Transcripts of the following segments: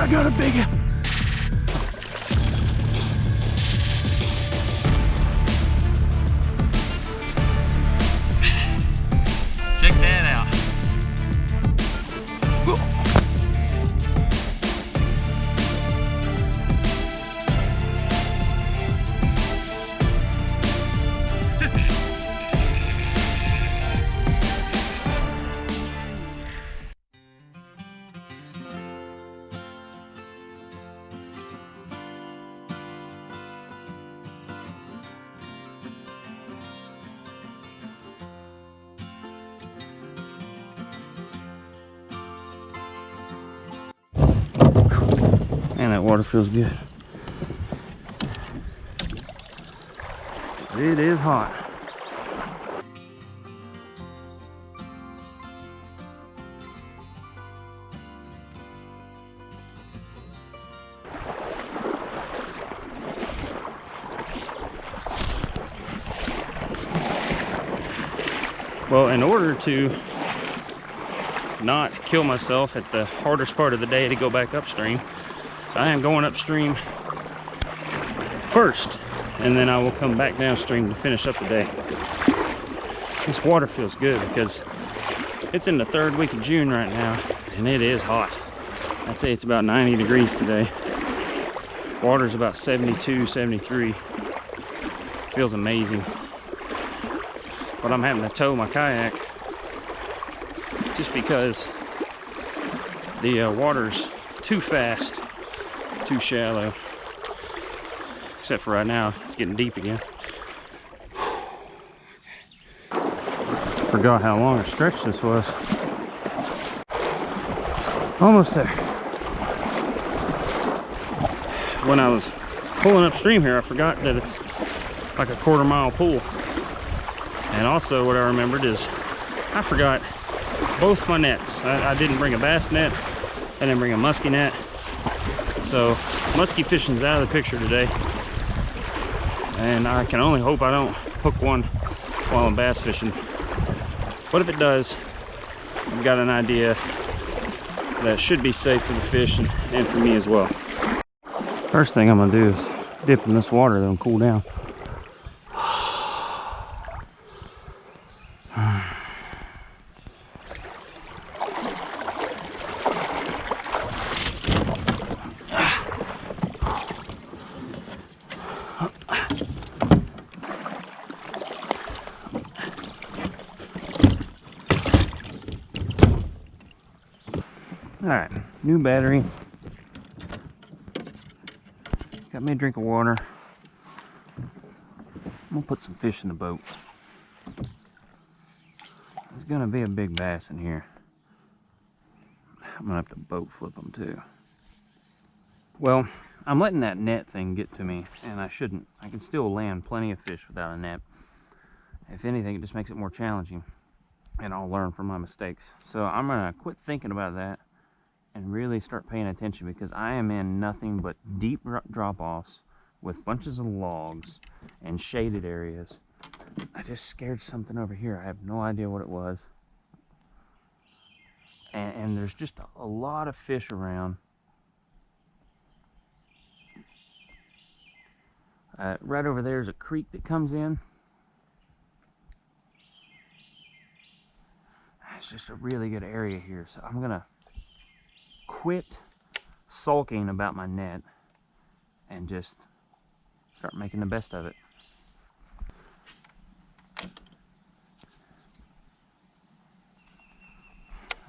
got a big one. Check that out. Man, that water feels good. It is hot. Well, in order to not kill myself at the hardest part of the day to go back upstream, I am going upstream first, and then I will come back downstream to finish up the day. This water feels good because it's in the 3rd week of June right now, and it is hot. I'd say it's about 90 degrees today. Water's about 72, 73. Feels amazing. But I'm having to tow my kayak just because the water's too fast, too shallow. Except for right now, it's getting deep again. Forgot how long a stretch this was. Almost there. When I was pulling upstream here, I forgot that it's like a 1/4 mile pool. And also what I remembered is I forgot both my nets. I didn't bring a bass net. I didn't bring a muskie net. So muskie fishing's out of the picture today. And I can only hope I don't hook one while I'm bass fishing. But if it does, I've got an idea that should be safe for the fish and for me as well. First thing I'm gonna do is dip in this water though and cool down. Alright, new battery. Got me a drink of water. I'm gonna put some fish in the boat. There's gonna be a big bass in here. I'm gonna have to boat flip them too. Well, I'm letting that net thing get to me, and I shouldn't. I can still land plenty of fish without a net. If anything, it just makes it more challenging, and I'll learn from my mistakes. So I'm gonna quit thinking about that and really start paying attention, because I am in nothing but deep drop-offs with bunches of logs and shaded areas. I just scared something over here. I have no idea what it was. And there's just a lot of fish around. Right over there is a creek that comes in. It's just a really good area here. So I'm gonna quit sulking about my net and just start making the best of it.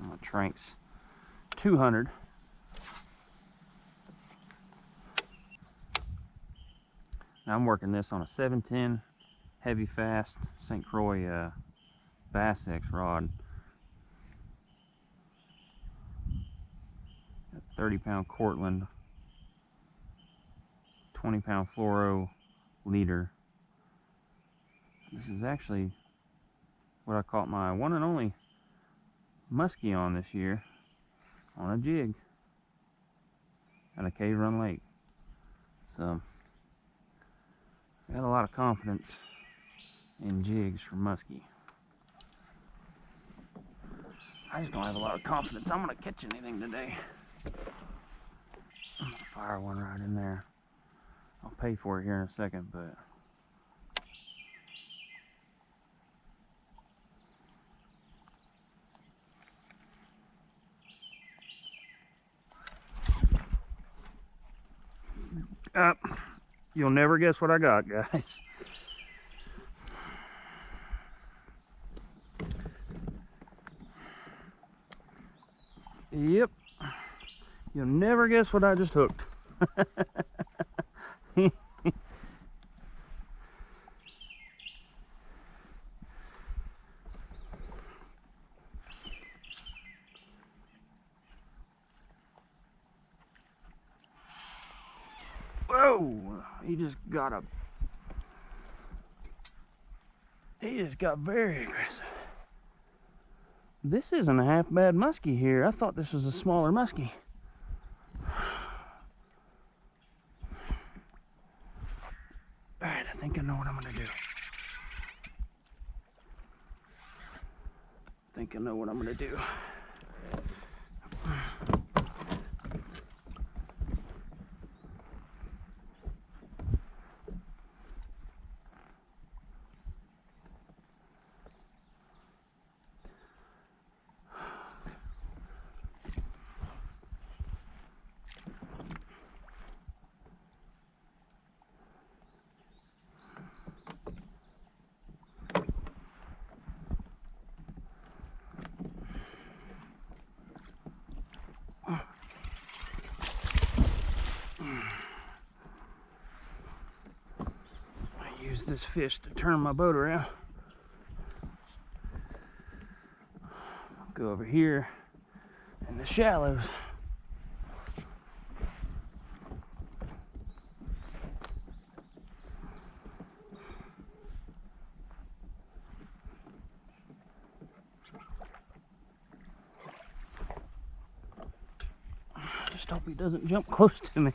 My Trank's 200. Now I'm working this on a 710 heavy fast St. Croix Bass X rod. 30-pound Cortland, 20-pound fluoro leader. This is actually what I caught my one and only muskie on this year, on a jig at a cave run lake. So I got a lot of confidence in jigs for muskie. I just don't have a lot of confidence I'm gonna catch anything today. I'm gonna fire one right in there. I'll pay for it here in a second, but you'll never guess what I got, guys. Yep. You'll never guess what I just hooked. Whoa! He just got very aggressive. This isn't a half bad muskie here. I thought this was a smaller muskie. Alright, I think I know what I'm gonna do. Use this fish to turn my boat around. Go over here in the shallows. Just hope he doesn't jump close to me.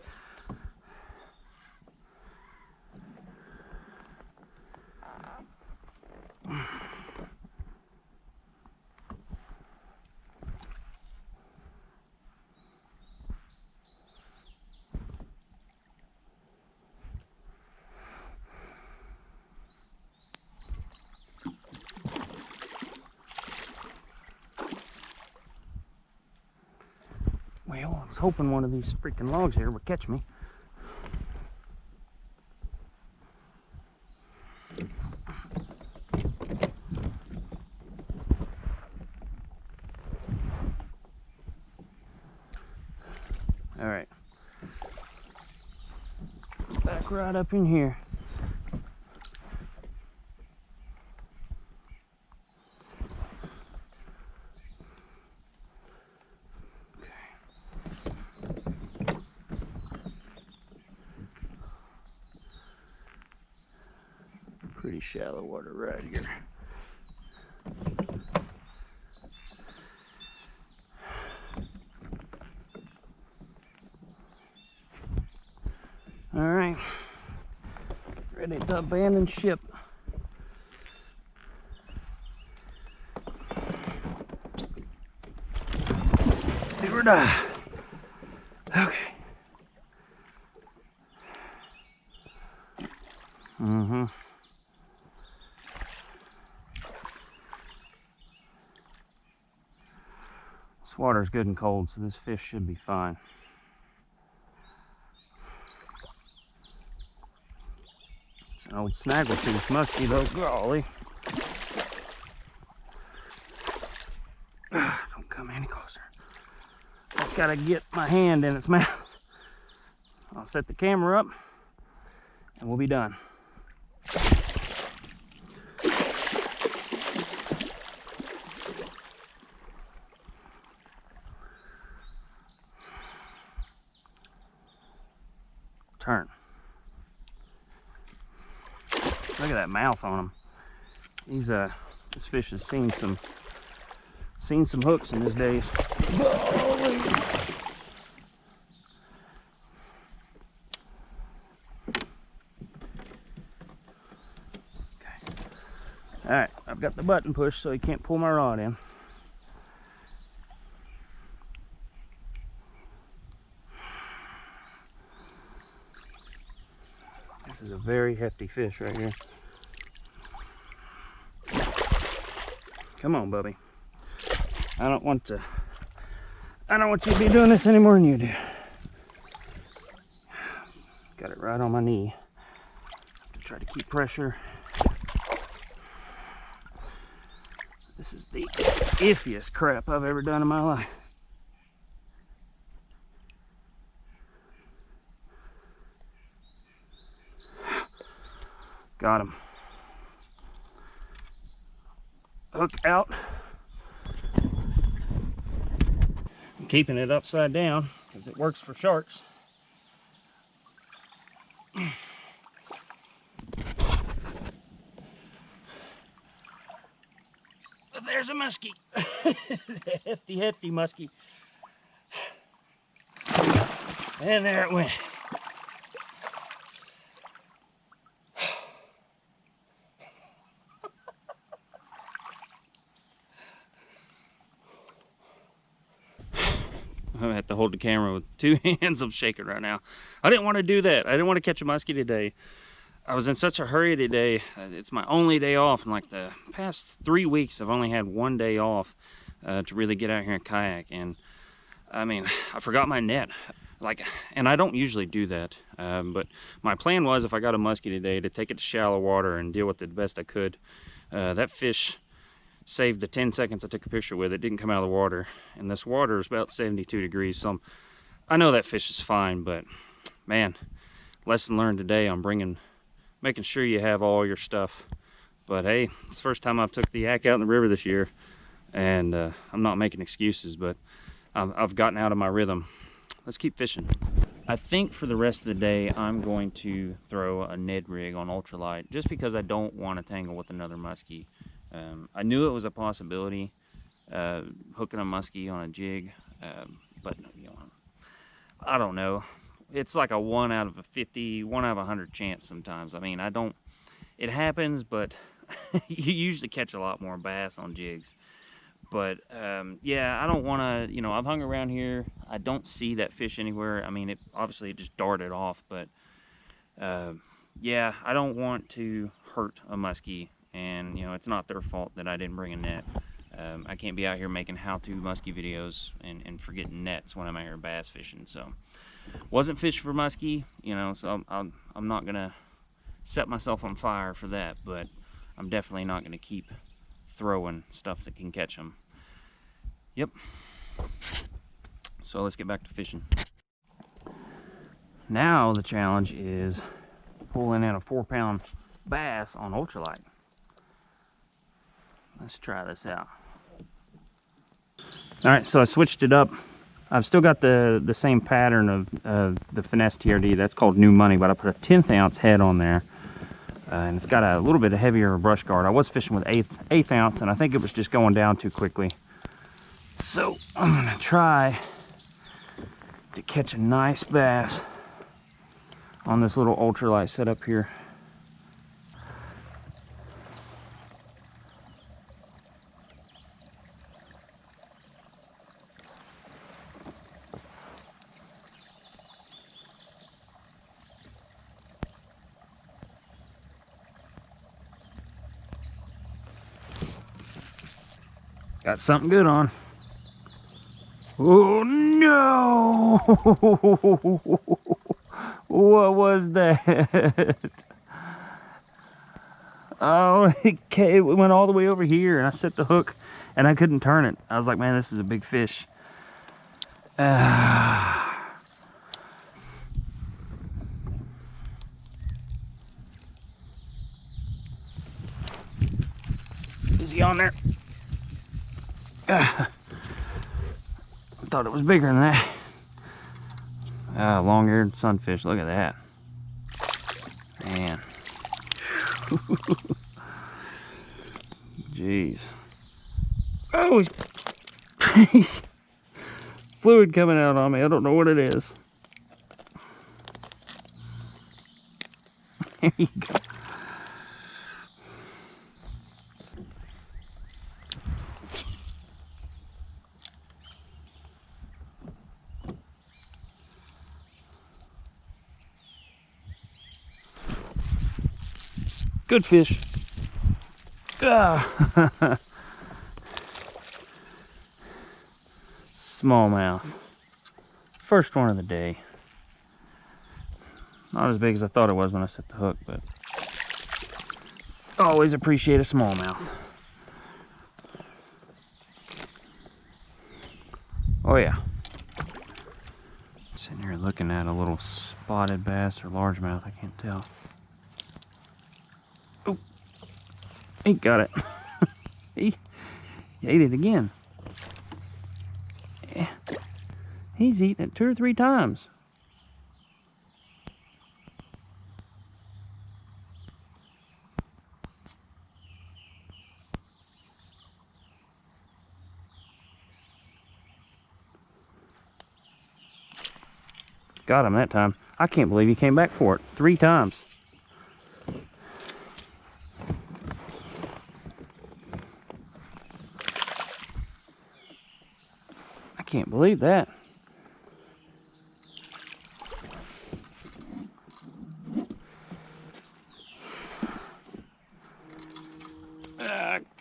Well, I was hoping one of these freaking logs here would catch me. All right. Back right up in here. Pretty shallow water right here. All right, ready to abandon ship. Do or die. Okay. This water's good and cold, so this fish should be fine. It's an old snaggletooth muskie though, golly. Don't come any closer. Just gotta get my hand in its mouth. I'll set the camera up and we'll be done. Turn. Look at that mouth on him. He's this fish has seen some hooks in his days. Golly. Okay. All right, I've got the button pushed so he can't pull my rod in. very hefty fish right here. Come on, Bubby. I don't want you to be doing this any more than you do. Got it right on my knee. Try to keep pressure. This is the iffiest crap I've ever done in my life. Got him. Hook out. I'm keeping it upside down because it works for sharks. But there's a muskie. hefty muskie. And there it went. I have to hold the camera with two hands. I'm shaking right now. I didn't want to do that. I didn't want to catch a muskie today. I was in such a hurry today. It's my only day off. In like the past 3 weeks, I've only had 1 day off to really get out here and kayak. And I mean, I forgot my net. And I don't usually do that. But my plan was, if I got a muskie today, to take it to shallow water and deal with it the best I could. That fish saved the 10 seconds I took a picture with. It didn't come out of the water, and this water is about 72 degrees, so I know that fish is fine. But man, lesson learned today on making sure you have all your stuff. But hey, it's the first time I've took the yak out in the river this year, and I'm not making excuses, but I've gotten out of my rhythm. Let's keep fishing. I think for the rest of the day I'm going to throw a Ned rig on ultralight, just because I don't want to tangle with another muskie. I knew it was a possibility, hooking a muskie on a jig, but you know, I don't know. It's like a 1 out of a 50, 1 out of 100 chance sometimes. I mean, it happens, but you usually catch a lot more bass on jigs. But yeah, I don't want to, you know, I've hung around here. I don't see that fish anywhere. I mean, obviously it just darted off, but yeah, I don't want to hurt a muskie. And, you know, it's not their fault that I didn't bring a net. I can't be out here making how-to muskie videos and forgetting nets when I'm out here bass fishing. So, wasn't fishing for muskie, you know, so I'm not going to set myself on fire for that. But I'm definitely not going to keep throwing stuff that can catch them. Yep. So let's get back to fishing. Now the challenge is pulling in a 4-pound bass on ultralight. Let's try this out. All right, so I switched it up. I've still got the same pattern of the Finesse TRD. That's called New Money, but I put a 1/10 ounce head on there. And it's got a little bit heavier brush guard. I was fishing with eighth ounce, and I think it was just going down too quickly. So I'm gonna try to catch a nice bass on this little ultralight setup here. Got something good on. Oh no! What was that? Oh, it went all the way over here, and I set the hook and I couldn't turn it. I was like, man, this is a big fish. Is he on there? I thought it was bigger than that. Long-eared sunfish. Look at that. Man. Jeez. Oh, he's fluid coming out on me. I don't know what it is. There you go. Good fish. Ah. Smallmouth. First one of the day. Not as big as I thought it was when I set the hook, but always appreciate a smallmouth. Oh yeah. Sitting here looking at a little spotted bass or largemouth, I can't tell. Oh, he got it. He ate it again. Yeah. He's eaten it 2 or 3 times. Got him that time. I can't believe he came back for it 3 times. I can't believe that.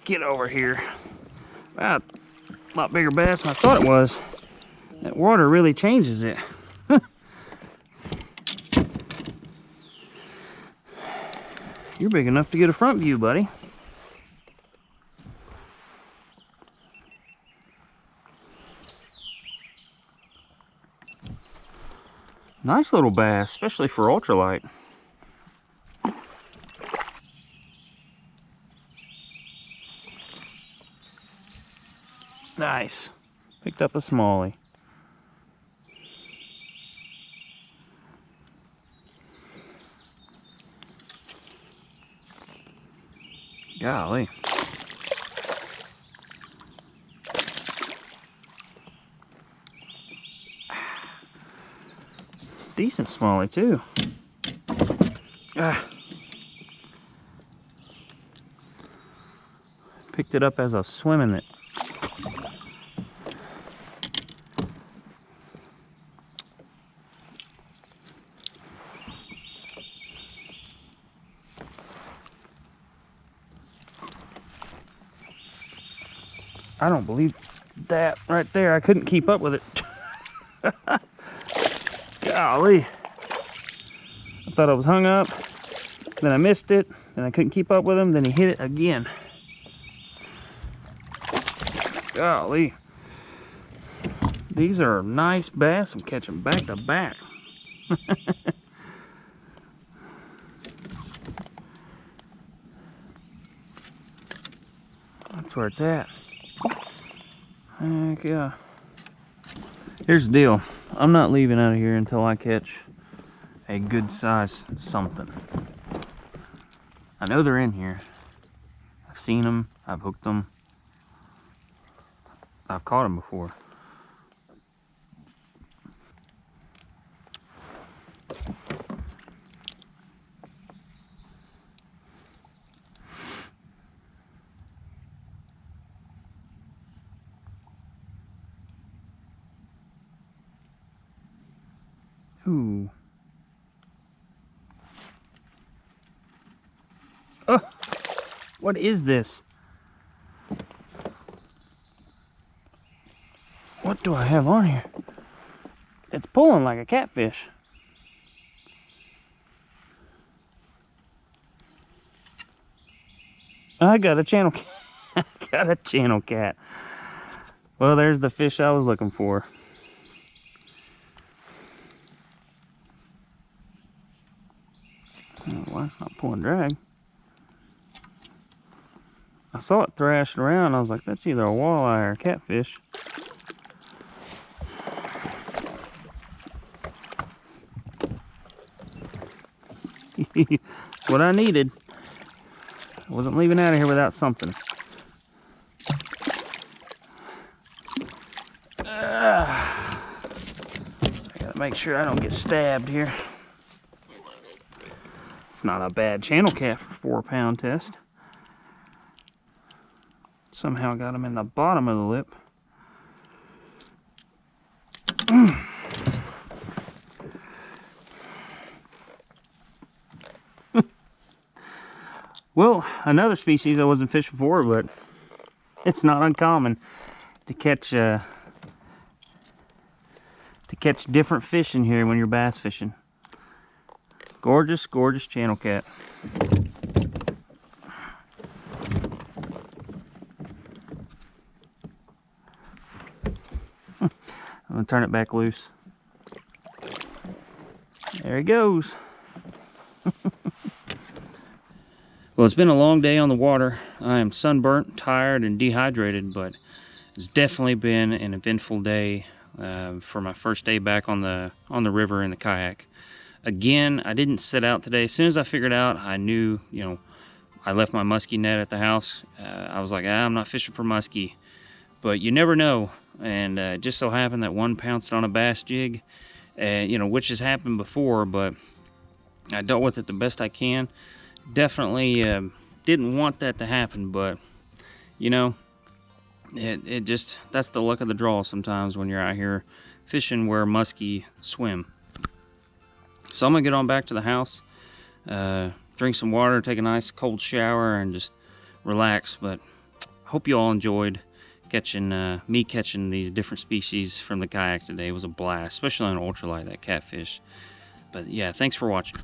Get over here. A lot bigger bass than I thought it was. That water really changes it. You're big enough to get a front view, buddy. Nice little bass, especially for ultralight. Nice. Picked up a smallie. Golly. Decent smallie too. Picked it up as I was swimming it. I don't believe that right there. I couldn't keep up with it. Golly. I thought I was hung up. Then I missed it. Then I couldn't keep up with him. Then he hit it again. Golly. These are nice bass. I'm catching back to back. That's where it's at. Heck yeah. Here's the deal. I'm not leaving out of here until I catch a good size something. I know they're in here. I've seen them. I've hooked them. I've caught them before. Ooh. Oh, what is this? What do I have on here? It's pulling like a catfish. I got a channel cat. I got a channel cat. Well, there's the fish I was looking for. Why it's not pulling drag? I saw it thrashing around. I was like, that's either a walleye or a catfish. That's what I needed. I wasn't leaving out of here without something. I gotta make sure I don't get stabbed here. It's not a bad channel cat for 4-pound test. Somehow got him in the bottom of the lip. Well, another species I wasn't fishing for, but it's not uncommon to catch different fish in here when you're bass fishing. Gorgeous, gorgeous channel cat. I'm gonna turn it back loose. There he goes. Well, it's been a long day on the water. I am sunburnt, tired, and dehydrated, but it's definitely been an eventful day for my first day back on the river in the kayak. Again, I didn't set out today. As soon as I figured out, I knew, you know, I left my muskie net at the house. I was like, I'm not fishing for muskie, but you never know. And it just so happened that one pounced on a bass jig, you know, which has happened before, but I dealt with it the best I can. Definitely didn't want that to happen, but you know, it just, that's the luck of the draw sometimes when you're out here fishing where muskie swim. So I'm gonna get on back to the house, drink some water, take a nice cold shower, and just relax. But hope you all enjoyed me catching these different species from the kayak today. It was a blast, especially on ultralight, that catfish. But yeah, thanks for watching.